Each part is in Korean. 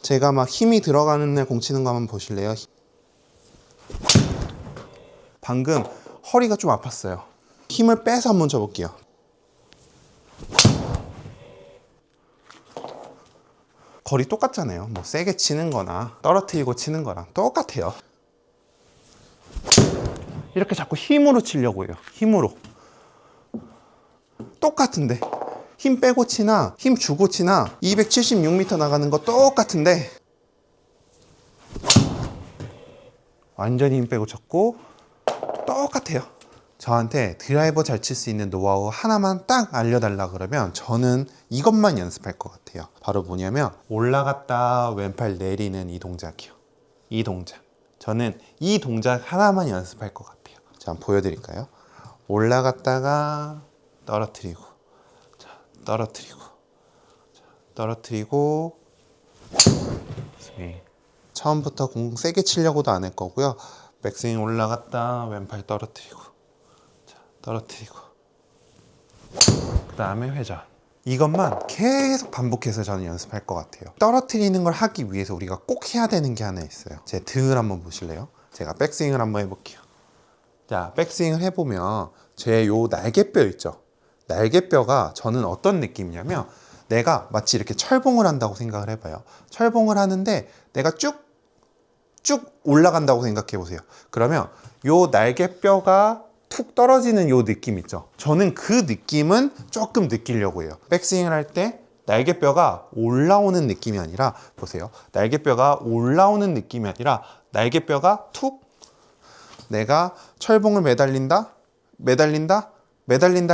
제가 막 힘이 들어가는 날 공 치는 거 한번 보실래요? 방금 허리가 좀 아팠어요. 힘을 빼서 한번 쳐볼게요. 거리 똑같잖아요. 뭐 세게 치는 거나 떨어뜨리고 치는 거랑 똑같아요. 이렇게 자꾸 힘으로 치려고 해요. 힘으로. 똑같은데 힘 빼고 치나 힘 주고 치나 276m 나가는 거 똑같은데 완전히 힘 빼고 쳤고 똑같아요. 저한테 드라이버 잘 칠 수 있는 노하우 하나만 딱 알려달라 그러면 저는 이것만 연습할 것 같아요. 바로 뭐냐면 올라갔다 왼팔 내리는 이 동작이요. 이 동작. 저는 이 동작 하나만 연습할 것 같아요. 자, 한번 보여드릴까요? 올라갔다가 떨어뜨리고, 자, 떨어뜨리고, 자, 떨어뜨리고, 스윙. 처음부터 공 세게 치려고도 안 할 거고요. 백스윙 올라갔다 왼팔 떨어뜨리고, 자, 떨어뜨리고, 그 다음에 회전. 이것만 계속 반복해서 저는 연습할 것 같아요. 떨어뜨리는 걸 하기 위해서 우리가 꼭 해야 되는 게 하나 있어요. 제 등을 한번 보실래요? 제가 백스윙을 한번 해볼게요. 자, 백스윙을 해보면 제 요 날개뼈 있죠? 날개뼈가 저는 어떤 느낌이냐면 내가 마치 이렇게 철봉을 한다고 생각을 해봐요. 철봉을 하는데 내가 쭉 올라간다고 생각해 보세요. 그러면 요 날개뼈가 툭 떨어지는 요 느낌 있죠? 저는 그 느낌은 조금 느끼려고 해요. 백스윙을 할 때 날개뼈가 올라오는 느낌이 아니라, 보세요. 날개뼈가 올라오는 느낌이 아니라 날개뼈가 툭, 내가 철봉을 매달린다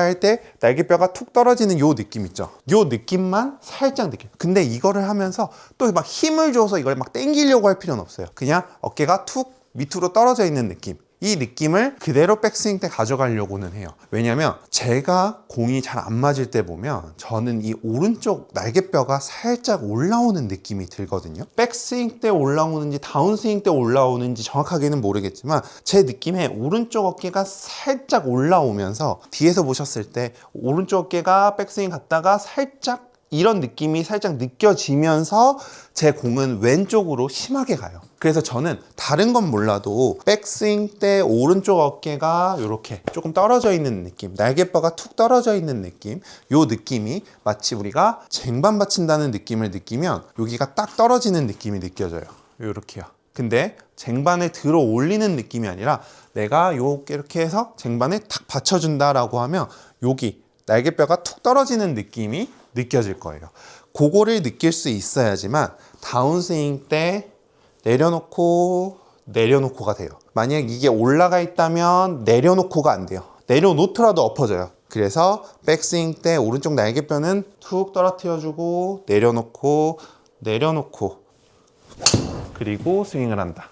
할 때 날개뼈가 툭 떨어지는 요 느낌 있죠? 요 느낌만 살짝 느껴요. 근데 이거를 하면서 또 막 힘을 줘서 이걸 막 당기려고 할 필요는 없어요. 그냥 어깨가 툭 밑으로 떨어져 있는 느낌. 이 느낌을 그대로 백스윙 때 가져가려고는 해요. 왜냐면 제가 공이 잘 안 맞을 때 보면 저는 이 오른쪽 날개뼈가 살짝 올라오는 느낌이 들거든요. 백스윙 때 올라오는지 다운스윙 때 올라오는지 정확하게는 모르겠지만 제 느낌에 오른쪽 어깨가 살짝 올라오면서 뒤에서 보셨을 때 오른쪽 어깨가 백스윙 갔다가 살짝 이런 느낌이 살짝 느껴지면서 제 공은 왼쪽으로 심하게 가요. 그래서 저는 다른 건 몰라도 백스윙 때 오른쪽 어깨가 이렇게 조금 떨어져 있는 느낌, 날개뼈가 툭 떨어져 있는 느낌, 요 느낌이 마치 우리가 쟁반 받친다는 느낌을 느끼면 여기가 딱 떨어지는 느낌이 느껴져요. 요렇게요. 근데 쟁반을 들어 올리는 느낌이 아니라 내가 이렇게 해서 쟁반을 탁 받쳐준다라고 하면 여기 날개뼈가 툭 떨어지는 느낌이 느껴질 거예요. 그거를 느낄 수 있어야지만 다운스윙 때 내려놓고가 돼요. 만약 이게 올라가 있다면 내려놓고가 안 돼요. 내려놓더라도 엎어져요. 그래서 백스윙 때 오른쪽 날개뼈는 툭 떨어뜨려주고 내려놓고 그리고 스윙을 한다.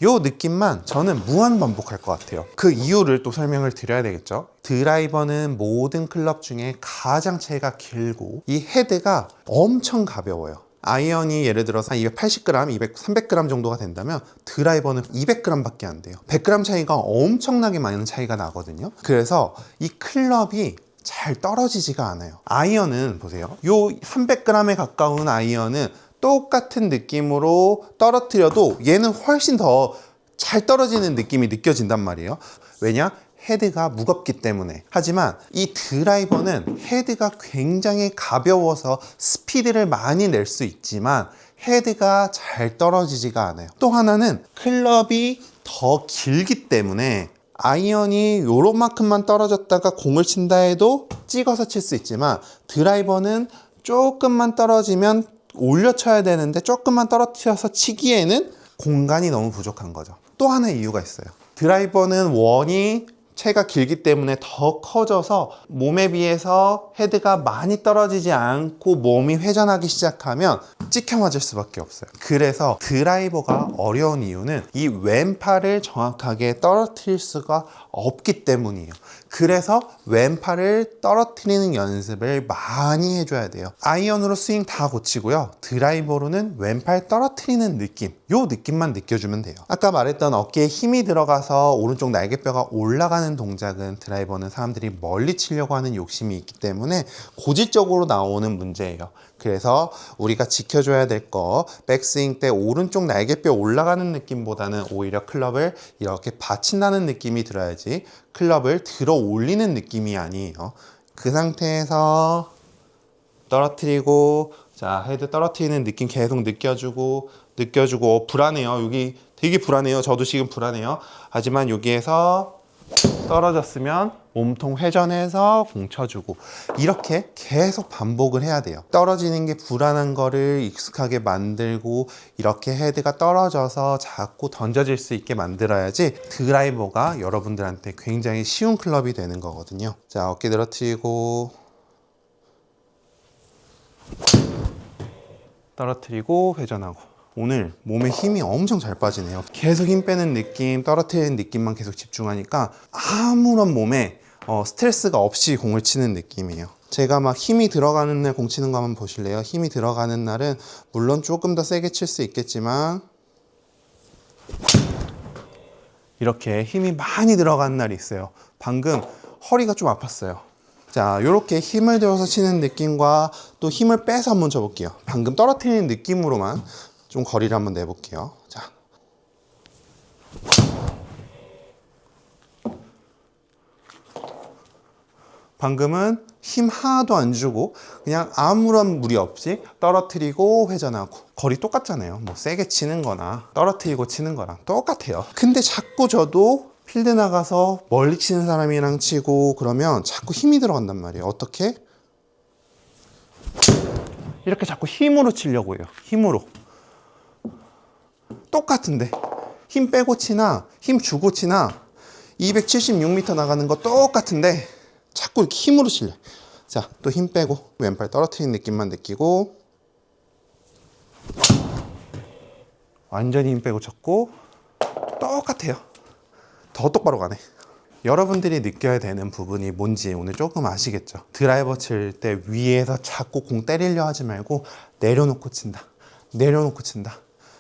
요 느낌만 저는 무한 반복할 것 같아요. 그 이유를 또 설명을 드려야 되겠죠. 드라이버는 모든 클럽 중에 가장 채가 길고 이 헤드가 엄청 가벼워요. 아이언이 예를 들어서 280g, 300g 정도가 된다면 드라이버는 200g 밖에 안 돼요. 100g 차이가 엄청나게 많은 차이가 나거든요. 그래서 이 클럽이 잘 떨어지지가 않아요. 아이언은 보세요. 요 300g에 가까운 아이언은 똑같은 느낌으로 떨어뜨려도 얘는 훨씬 더 잘 떨어지는 느낌이 느껴진단 말이에요. 왜냐? 헤드가 무겁기 때문에. 하지만 이 드라이버는 헤드가 굉장히 가벼워서 스피드를 많이 낼 수 있지만 헤드가 잘 떨어지지가 않아요. 또 하나는 클럽이 더 길기 때문에 아이언이 요런만큼만 떨어졌다가 공을 친다 해도 찍어서 칠 수 있지만 드라이버는 조금만 떨어지면 올려쳐야 되는데 조금만 떨어뜨려서 치기에는 공간이 너무 부족한 거죠. 또 하나의 이유가 있어요. 드라이버는 원이 채가 길기 때문에 더 커져서 몸에 비해서 헤드가 많이 떨어지지 않고 몸이 회전하기 시작하면 찍혀 맞을 수밖에 없어요. 그래서 드라이버가 어려운 이유는 이 왼팔을 정확하게 떨어뜨릴 수가 없기 때문이에요. 그래서 왼팔을 떨어뜨리는 연습을 많이 해줘야 돼요. 아이언으로 스윙 다 고치고요. 드라이버로는 왼팔 떨어뜨리는 느낌, 요 느낌만 느껴주면 돼요. 아까 말했던 어깨에 힘이 들어가서 오른쪽 날개뼈가 올라가는 치려는 동작은 드라이버는 사람들이 멀리 치려고 하는 욕심이 있기 때문에 고질적으로 나오는 문제예요. 그래서 우리가 지켜줘야 될 거, 백스윙 때 오른쪽 날개뼈 올라가는 느낌보다는 오히려 클럽을 이렇게 받친다는 느낌이 들어야지 클럽을 들어 올리는 느낌이 아니에요. 그 상태에서 떨어뜨리고, 자, 헤드 떨어뜨리는 느낌 계속 느껴주고 불안해요. 여기 되게 불안해요. 저도 지금 불안해요. 하지만 여기에서 떨어졌으면 몸통 회전해서 공 쳐주고, 이렇게 계속 반복을 해야 돼요. 떨어지는 게 불안한 거를 익숙하게 만들고, 이렇게 헤드가 떨어져서 자꾸 던져질 수 있게 만들어야지 드라이버가 여러분들한테 굉장히 쉬운 클럽이 되는 거거든요. 자, 어깨 늘어뜨리고 떨어뜨리고 회전하고. 오늘 몸에 힘이 엄청 잘 빠지네요. 계속 힘 빼는 느낌, 떨어뜨리는 느낌만 계속 집중하니까 아무런 몸에 스트레스가 없이 공을 치는 느낌이에요. 제가 막 힘이 들어가는 날 공 치는 거 한번 보실래요? 힘이 들어가는 날은 물론 조금 더 세게 칠 수 있겠지만 이렇게 힘이 많이 들어가는 날이 있어요. 방금 허리가 좀 아팠어요. 자, 이렇게 힘을 들어서 치는 느낌과 또 힘을 빼서 한번 쳐볼게요. 방금 떨어뜨리는 느낌으로만 좀 거리를 한번 내볼게요. 자, 방금은 힘 하나도 안 주고 그냥 아무런 무리 없이 떨어뜨리고 회전하고. 거리 똑같잖아요. 뭐 세게 치는 거나 떨어뜨리고 치는 거랑 똑같아요. 근데 자꾸 저도 필드 나가서 멀리 치는 사람이랑 치고 그러면 자꾸 힘이 들어간단 말이에요. 어떻게? 이렇게 자꾸 힘으로 치려고 해요. 힘으로. 똑같은데 힘 빼고 치나 힘 주고 치나 276m 나가는 거 똑같은데 자꾸 이렇게 힘으로 치려. 자, 또 힘 빼고 왼팔 떨어뜨리는 느낌만 느끼고 완전히 힘 빼고 쳤고 똑같아요. 더 똑바로 가네. 여러분들이 느껴야 되는 부분이 뭔지 오늘 조금 아시겠죠? 드라이버 칠 때 위에서 자꾸 공 때리려 하지 말고 내려놓고 친다. 내려놓고 친다.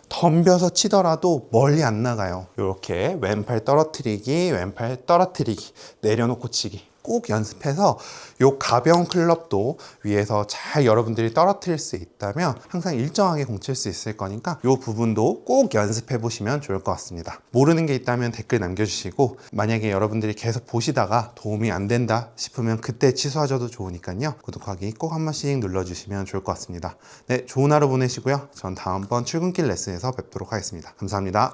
덤벼서 치더라도 멀리 안 나가요. 이렇게 왼팔 떨어뜨리기, 왼팔 떨어뜨리기, 내려놓고 치기 꼭 연습해서 요 가벼운 클럽도 위에서 잘 여러분들이 떨어뜨릴 수 있다면 항상 일정하게 공 칠 수 있을 거니까 요 부분도 꼭 연습해 보시면 좋을 것 같습니다. 모르는 게 있다면 댓글 남겨주시고, 만약에 여러분들이 계속 보시다가 도움이 안 된다 싶으면 그때 취소하셔도 좋으니까요. 구독하기 꼭 한 번씩 눌러주시면 좋을 것 같습니다. 네, 좋은 하루 보내시고요. 전 다음번 출근길 레슨에서 뵙도록 하겠습니다. 감사합니다.